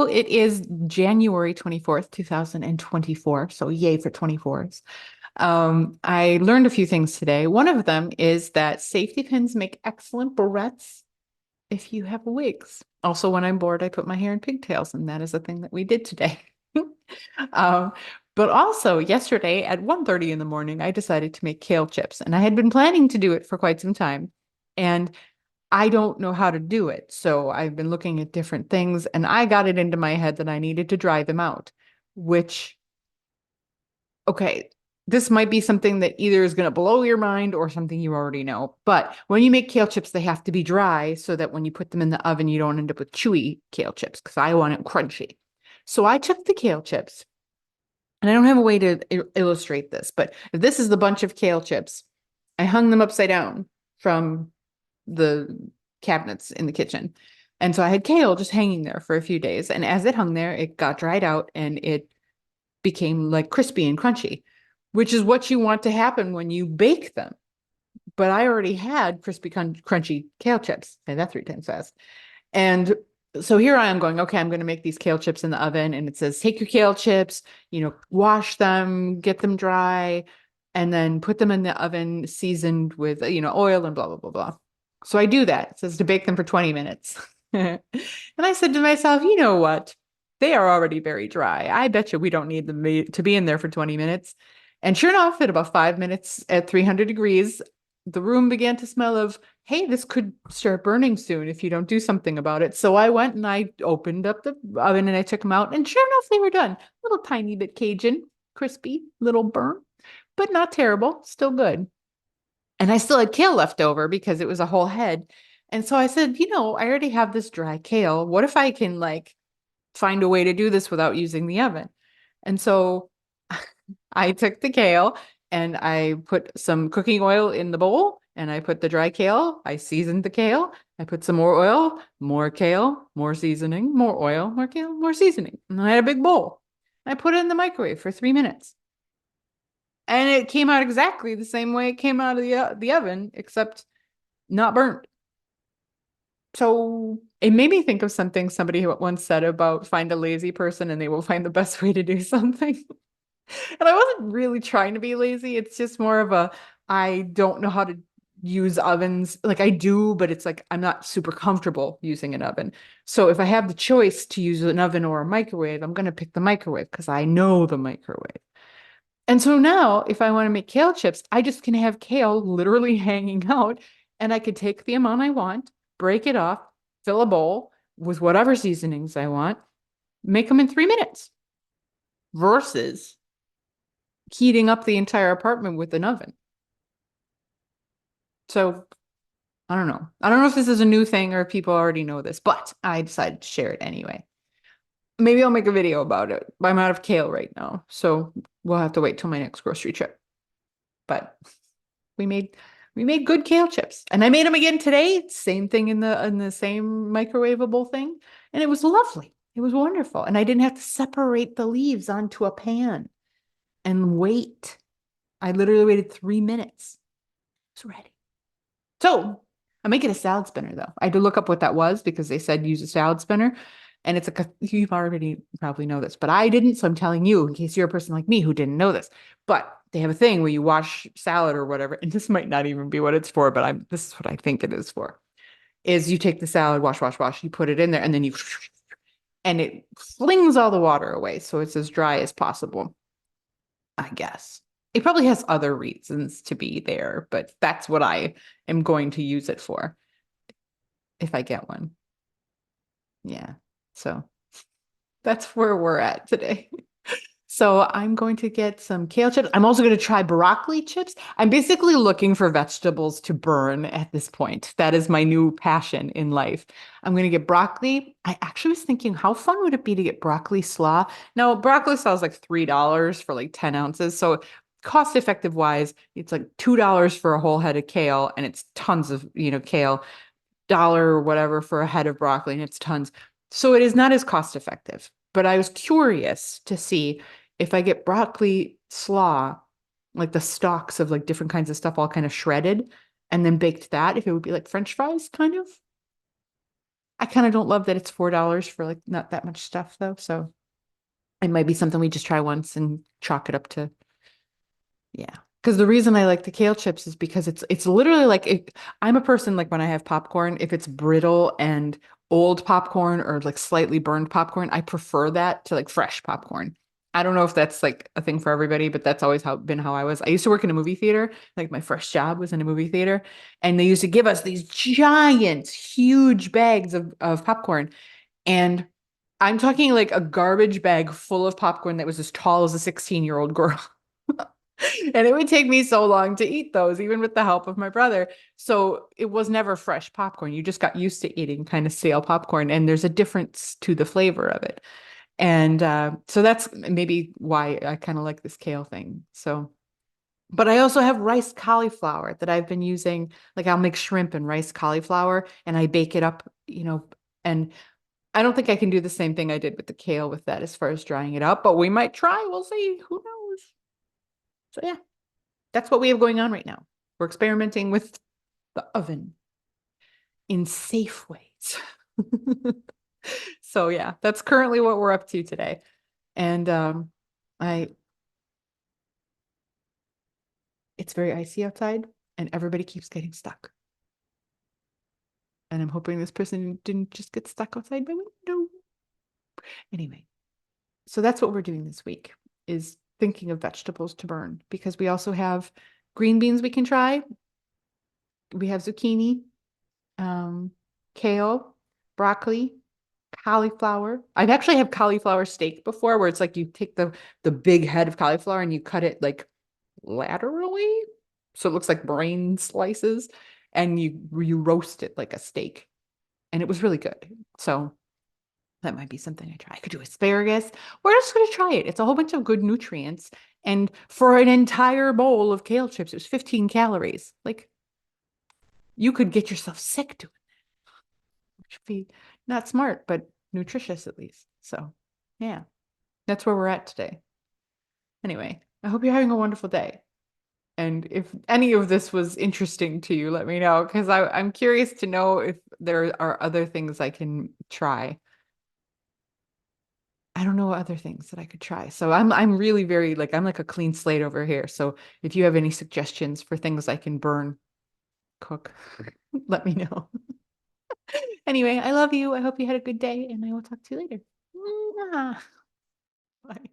Well, it is January 24th, 2024. So yay for 24s. I learned a few things today. One of them is that safety pins make excellent barrettes if you have wigs. Also, when I'm bored, I put my hair in pigtails, and that is a thing that we did today. Um, but also yesterday at 1:30 in the morning, I decided to make kale chips, and I had been planning to do it for quite some time. And I don't know how to do it. So I've been looking at different things and I got it into my head that I needed to dry them out, which, okay, this might be something that either is going to blow your mind or something you already know. But when you make kale chips, they have to be dry so that when you put them in the oven, you don't end up with chewy kale chips because I want it crunchy. So I took the kale chips and I don't have a way to illustrate this, but if this is the bunch of kale chips, I hung them upside down from the cabinets in the kitchen. And so I had kale just hanging there for a few days. And as it hung there, it got dried out and it became like crispy and crunchy, which is what you want to happen when you bake them. But I already had crispy, crunchy kale chips. Say that 3 times fast. And so here I am going, okay, I'm going to make these kale chips in the oven. And it says, take your kale chips, wash them, get them dry, and then put them in the oven seasoned with, oil and blah, blah, blah, blah. So I do that. It says to bake them for 20 minutes. And I said to myself, you know what? They are already very dry. I bet you we don't need them to be in there for 20 minutes. And sure enough, at about 5 minutes at 300 degrees, the room began to smell of, hey, this could start burning soon if you don't do something about it. So I went and I opened up the oven and I took them out. And sure enough, they were done. A little tiny bit Cajun, crispy, little burn, but not terrible, still good. And I still had kale left over because it was a whole head. And so I said, I already have this dry kale. What if I can find a way to do this without using the oven? And so I took the kale and I put some cooking oil in the bowl and I put the dry kale. I seasoned the kale. I put some more oil, more kale, more seasoning, more oil, more kale, more seasoning. And I had a big bowl. I put it in the microwave for 3 minutes. And it came out exactly the same way it came out of the oven, except not burnt. So it made me think of something somebody once said about find a lazy person and they will find the best way to do something. And I wasn't really trying to be lazy. It's just more of I don't know how to use ovens. Like I do, but it's like I'm not super comfortable using an oven. So if I have the choice to use an oven or a microwave, I'm going to pick the microwave because I know the microwave. And so now, if I want to make kale chips, I just can have kale literally hanging out, and I could take the amount I want, break it off, fill a bowl with whatever seasonings I want, make them in 3 minutes versus heating up the entire apartment with an oven. So I don't know. I don't know if this is a new thing or if people already know this, but I decided to share it anyway. Maybe I'll make a video about it. I'm out of kale right now, so we'll have to wait till my next grocery trip. But we made we made good kale chips, and I made them again today. Same thing in the same microwavable thing, and it was lovely. It was wonderful, and I didn't have to separate the leaves onto a pan and wait. I literally waited 3 minutes. It's ready. So I'm making a salad spinner though. I had to look up what that was because they said use a salad spinner. And it's you've already probably know this, but I didn't. So I'm telling you in case you're a person like me who didn't know this. But they have a thing where you wash salad or whatever. And this might not even be what it's for, but this is what I think it is for. Is you take the salad, wash, wash, wash, you put it in there, and then and it flings all the water away. So it's as dry as possible, I guess. It probably has other reasons to be there, but that's what I am going to use it for if I get one. Yeah. So that's where we're at today. So I'm going to get some kale chips. I'm also going to try broccoli chips. I'm basically looking for vegetables to burn at this point. That is my new passion in life. I'm going to get broccoli. I actually was thinking, how fun would it be to get broccoli slaw? Now, broccoli slaw is like $3 for like 10 ounces. So cost effective wise, it's like $2 for a whole head of kale, and it's tons of, kale, dollar or whatever for a head of broccoli, and it's tons. So it is not as cost effective. But I was curious to see if I get broccoli slaw, like the stalks of like different kinds of stuff all kind of shredded and then baked that, if it would be like French fries kind of. I kind of don't love that it's $4 for like not that much stuff though. So it might be something we just try once and chalk it up to, yeah. Because the reason I like the kale chips is because it's literally like I'm a person like when I have popcorn, if it's brittle and old popcorn or like slightly burned popcorn, I prefer that to like fresh popcorn. I don't know if that's like a thing for everybody, but that's always how I was. I used to work in a movie theater. Like my first job was in a movie theater, and they used to give us these giant, huge bags of popcorn. And I'm talking like a garbage bag full of popcorn that was as tall as a 16-year-old girl. And it would take me so long to eat those, even with the help of my brother. So it was never fresh popcorn. You just got used to eating kind of stale popcorn, and there's a difference to the flavor of it. And so that's maybe why I kind of like this kale thing. So, but I also have rice cauliflower that I've been using. Like I'll make shrimp and rice cauliflower and I bake it up, and I don't think I can do the same thing I did with the kale with that as far as drying it up, but we might try. We'll see. Who knows? So yeah, that's what we have going on right now. We're experimenting with the oven in safe ways. So yeah, that's currently what we're up to today. And I it's very icy outside and everybody keeps getting stuck. And I'm hoping this person didn't just get stuck outside my window. Anyway, so that's what we're doing this week is thinking of vegetables to burn because we also have green beans we can try. We have zucchini, um, kale, broccoli, cauliflower. I've actually had cauliflower steak before where it's like you take the big head of cauliflower and you cut it like laterally so it looks like brain slices and you roast it like a steak. And it was really good. So that might be something I try. I could do asparagus. We're just going to try it. It's a whole bunch of good nutrients. And for an entire bowl of kale chips, it was 15 calories. Like you could get yourself sick doing it, which would be not smart, but nutritious at least. So, yeah, that's where we're at today. Anyway, I hope you're having a wonderful day. And if any of this was interesting to you, let me know because I'm curious to know if there are other things I can try. I don't know what other things that I could try. So I'm really very like I'm like a clean slate over here. So if you have any suggestions for things I can burn, cook, let me know. Anyway, I love you. I hope you had a good day and I will talk to you later. Mwah. Bye.